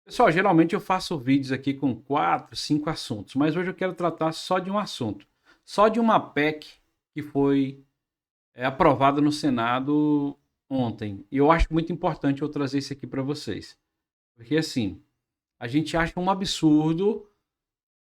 Pessoal, geralmente eu faço vídeos aqui com 4, 5 assuntos, mas hoje eu quero tratar só de um assunto, só de uma PEC que foi aprovada no Senado ontem. E eu acho muito importante eu trazer isso aqui para vocês, porque assim, a gente acha um absurdo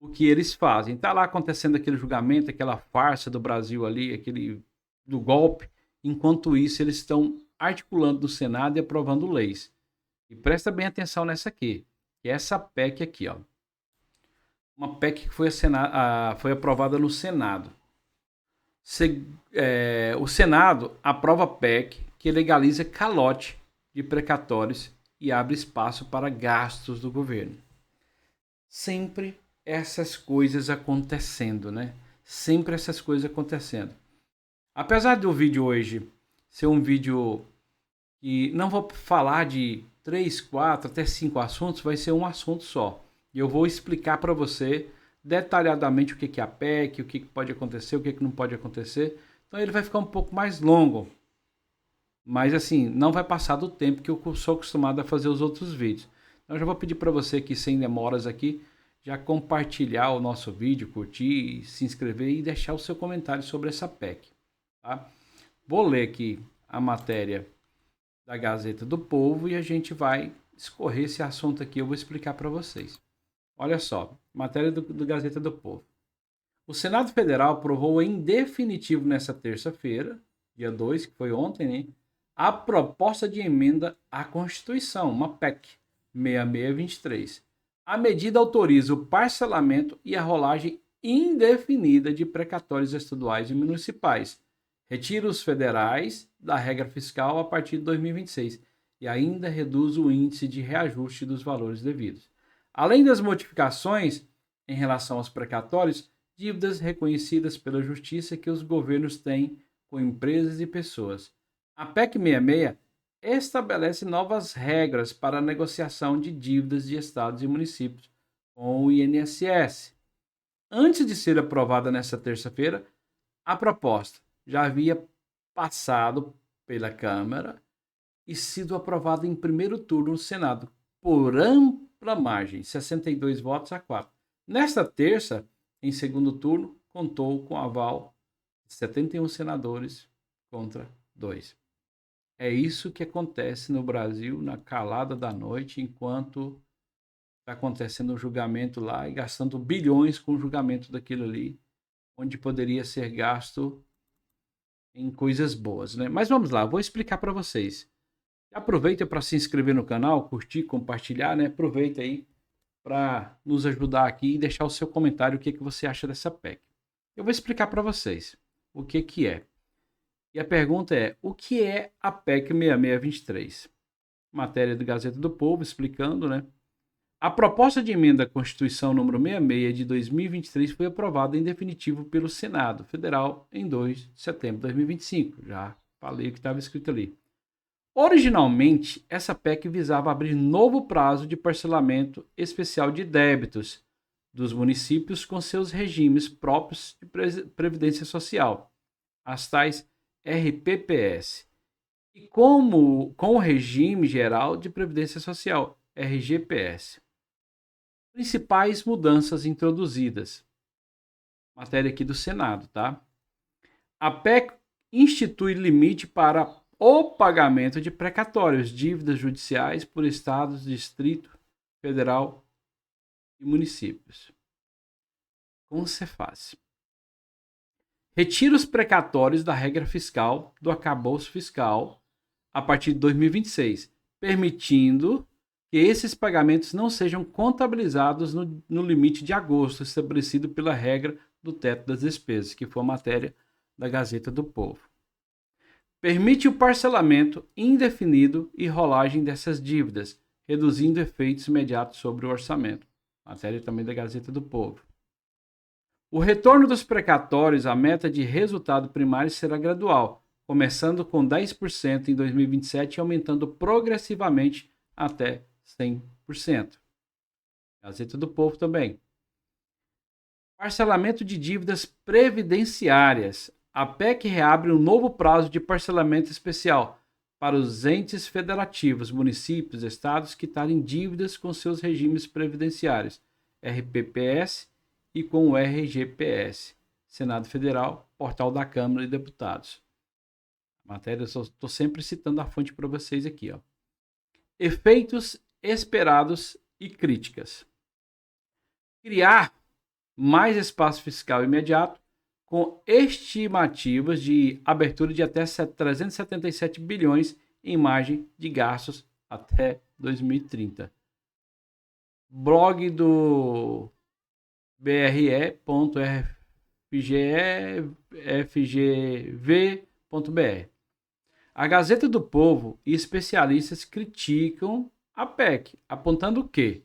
o que eles fazem. Tá lá acontecendo aquele julgamento, aquela farsa do Brasil ali, aquele do golpe. Enquanto isso, eles estão articulando no Senado e aprovando leis. E presta bem atenção nessa aqui, que é essa PEC aqui, ó. Uma PEC que foi aprovada no Senado. O Senado aprova a PEC que legaliza calote de precatórios e abre espaço para gastos do governo. Sempre essas coisas acontecendo, né? Sempre essas coisas acontecendo. Apesar do vídeo hoje ser um vídeo que não vou falar de 3, 4, até 5 assuntos, vai ser um assunto só. E eu vou explicar para você detalhadamente o que é a PEC, o que pode acontecer, o que não pode acontecer. Então ele vai ficar um pouco mais longo. Mas assim, não vai passar do tempo que eu sou acostumado a fazer os outros vídeos. Então eu já vou pedir para você aqui, sem demoras aqui, já compartilhar o nosso vídeo, curtir, se inscrever e deixar o seu comentário sobre essa PEC. Tá? Vou ler aqui a matéria da Gazeta do Povo e a gente vai escorrer esse assunto aqui. Eu vou explicar para vocês. Olha só, matéria do Gazeta do Povo. O Senado Federal aprovou em definitivo nesta terça-feira, dia 2, que foi ontem, né, a proposta de emenda à Constituição, uma PEC 6623. A medida autoriza o parcelamento e a rolagem indefinida de precatórios estaduais e municipais, retira os federais da regra fiscal a partir de 2026 e ainda reduz o índice de reajuste dos valores devidos. Além das modificações em relação aos precatórios, dívidas reconhecidas pela Justiça que os governos têm com empresas e pessoas. A PEC 66 estabelece novas regras para a negociação de dívidas de estados e municípios com o INSS. Antes de ser aprovada nesta terça-feira, a proposta já havia passado pela Câmara e sido aprovada em primeiro turno no Senado, por ampla margem, 62 votos a 4. Nesta terça, em segundo turno, contou com aval de 71 senadores contra 2. É isso que acontece no Brasil na calada da noite, enquanto está acontecendo o julgamento lá e gastando bilhões com o julgamento daquilo ali, onde poderia ser gasto em coisas boas, né? Mas vamos lá, vou explicar para vocês. Aproveita para se inscrever no canal, curtir, compartilhar, né? Aproveita aí para nos ajudar aqui e deixar o seu comentário o que você acha dessa PEC. Eu vou explicar para vocês o que é. E a pergunta é: o que é a PEC 6623? Matéria do Gazeta do Povo explicando, né? A proposta de emenda à Constituição número 66 de 2023 foi aprovada em definitivo pelo Senado Federal em 2 de setembro de 2025. Já falei o que estava escrito ali. Originalmente, essa PEC visava abrir novo prazo de parcelamento especial de débitos dos municípios com seus regimes próprios de previdência social, as tais RPPS, e com o regime geral de previdência social, RGPS. Principais mudanças introduzidas. Matéria aqui do Senado, tá? A PEC institui limite para o pagamento de precatórios, dívidas judiciais por estados, distrito federal e municípios. Com o Cefaz. Retira os precatórios da regra fiscal do arcabouço fiscal a partir de 2026, permitindo que esses pagamentos não sejam contabilizados no limite de agosto estabelecido pela regra do teto das despesas, que foi a matéria da Gazeta do Povo. Permite o parcelamento indefinido e rolagem dessas dívidas, reduzindo efeitos imediatos sobre o orçamento. Matéria também da Gazeta do Povo. O retorno dos precatórios à meta de resultado primário será gradual, começando com 10% em 2027 e aumentando progressivamente até 100%. Gazeta do Povo também. Parcelamento de dívidas previdenciárias. A PEC reabre um novo prazo de parcelamento especial para os entes federativos, municípios, estados quitarem dívidas com seus regimes previdenciários, RPPS e com o RGPS. Senado Federal, portal da Câmara de Deputados. Matéria, eu estou sempre citando a fonte para vocês aqui. Ó. Efeitos esperados e críticas. Criar mais espaço fiscal imediato com estimativas de abertura de até 377 bilhões em margem de gastos até 2030. Blog do bre.fgv.br. A Gazeta do Povo e especialistas criticam a PEC, apontando que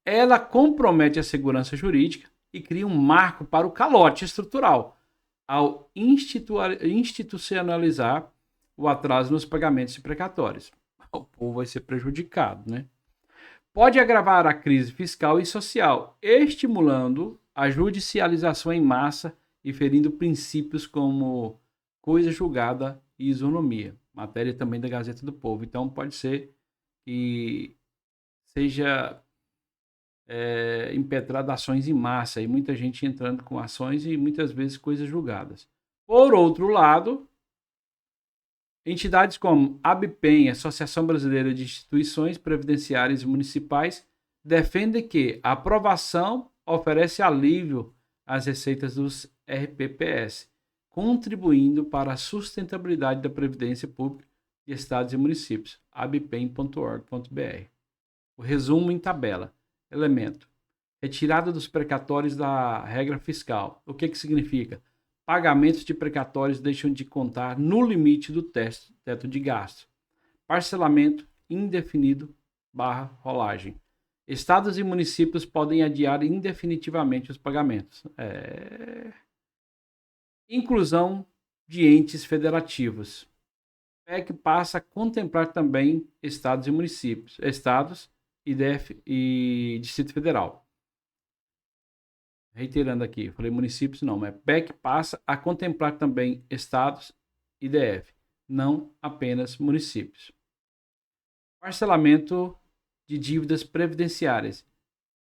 ela compromete a segurança jurídica e cria um marco para o calote estrutural, ao institucionalizar o atraso nos pagamentos de precatórios. O povo vai ser prejudicado, né? Pode agravar a crise fiscal e social, estimulando a judicialização em massa e ferindo princípios como coisa julgada e isonomia. Matéria também da Gazeta do Povo. Então pode ser que seja impetrada ações em massa e muita gente entrando com ações e muitas vezes coisas julgadas. Por outro lado, entidades como a ABPEM, Associação Brasileira de Instituições Previdenciárias e Municipais, defendem que a aprovação oferece alívio às receitas dos RPPS, contribuindo para a sustentabilidade da Previdência Pública de Estados e Municípios. abpem.org.br. O resumo em tabela. Elemento. Retirada dos precatórios da regra fiscal. O que significa? Pagamentos de precatórios deixam de contar no limite do teto de gasto. Parcelamento indefinido / rolagem. Estados e municípios podem adiar indefinitivamente os pagamentos. Inclusão de entes federativos. PEC passa a contemplar também estados e municípios, estados e DF e Distrito Federal. Reiterando aqui, falei municípios não, mas PEC passa a contemplar também estados e DF, não apenas municípios. Parcelamento de dívidas previdenciárias,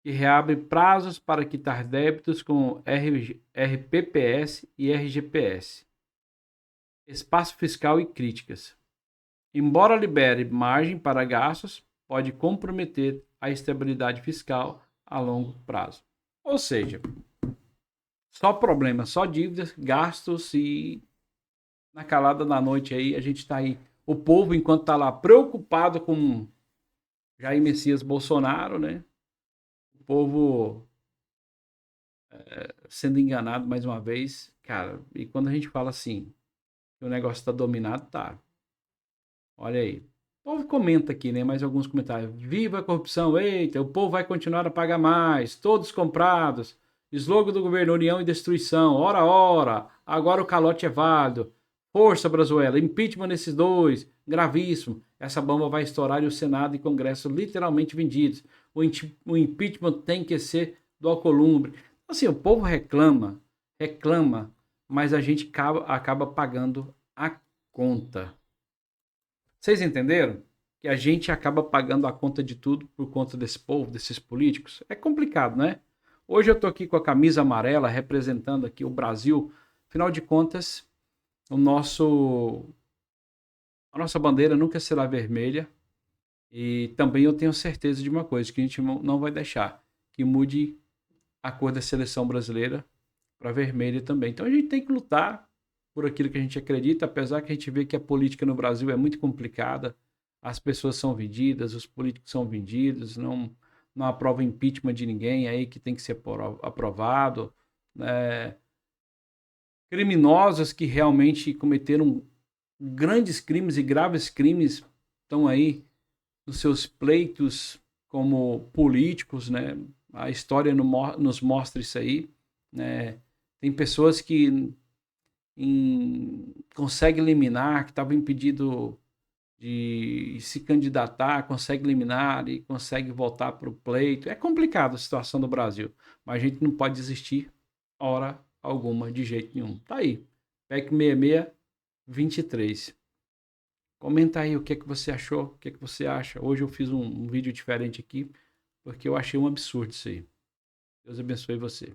que reabre prazos para quitar débitos com RPPS e RGPS. Espaço fiscal e críticas. Embora libere margem para gastos, pode comprometer a estabilidade fiscal a longo prazo. Ou seja, só problemas, só dívidas, gastos e na calada da noite aí a gente está aí. O povo, enquanto está lá preocupado com Jair Messias Bolsonaro, né? O povo sendo enganado mais uma vez, cara. E quando a gente fala assim, que o negócio está dominado, tá. Olha aí. O povo comenta aqui, né? Mais alguns comentários. Viva a corrupção! Eita, o povo vai continuar a pagar mais. Todos comprados. Slogan do governo: União e Destruição. Ora, ora. Agora o calote é válido. Força, Brazuela. Impeachment nesses dois. Gravíssimo. Essa bomba vai estourar e o Senado e Congresso literalmente vendidos. O impeachment tem que ser do Alcolumbre. Assim, o povo reclama, mas a gente acaba pagando a conta. Vocês entenderam? Que a gente acaba pagando a conta de tudo por conta desse povo, desses políticos. É complicado, né? Hoje eu tô aqui com a camisa amarela representando aqui o Brasil. Afinal de contas, a nossa bandeira nunca será vermelha. E também eu tenho certeza de uma coisa, que a gente não vai deixar que mude a cor da seleção brasileira para vermelha também. Então a gente tem que lutar por aquilo que a gente acredita, apesar que a gente vê que a política no Brasil é muito complicada, as pessoas são vendidas, os políticos são vendidos, não aprova impeachment de ninguém aí que tem que ser aprovado, né? Criminosos que realmente cometeram grandes crimes e graves crimes estão aí nos seus pleitos como políticos, né? A história nos mostra isso aí, né? Tem pessoas que consegue eliminar, que estava impedido de se candidatar, consegue eliminar e consegue voltar para o pleito. É complicado a situação do Brasil, mas a gente não pode desistir hora alguma, de jeito nenhum. Tá aí, PEC 6623. Comenta aí o que é que você achou, o que é que você acha. Hoje eu fiz um vídeo diferente aqui, porque eu achei um absurdo isso aí. Deus abençoe você.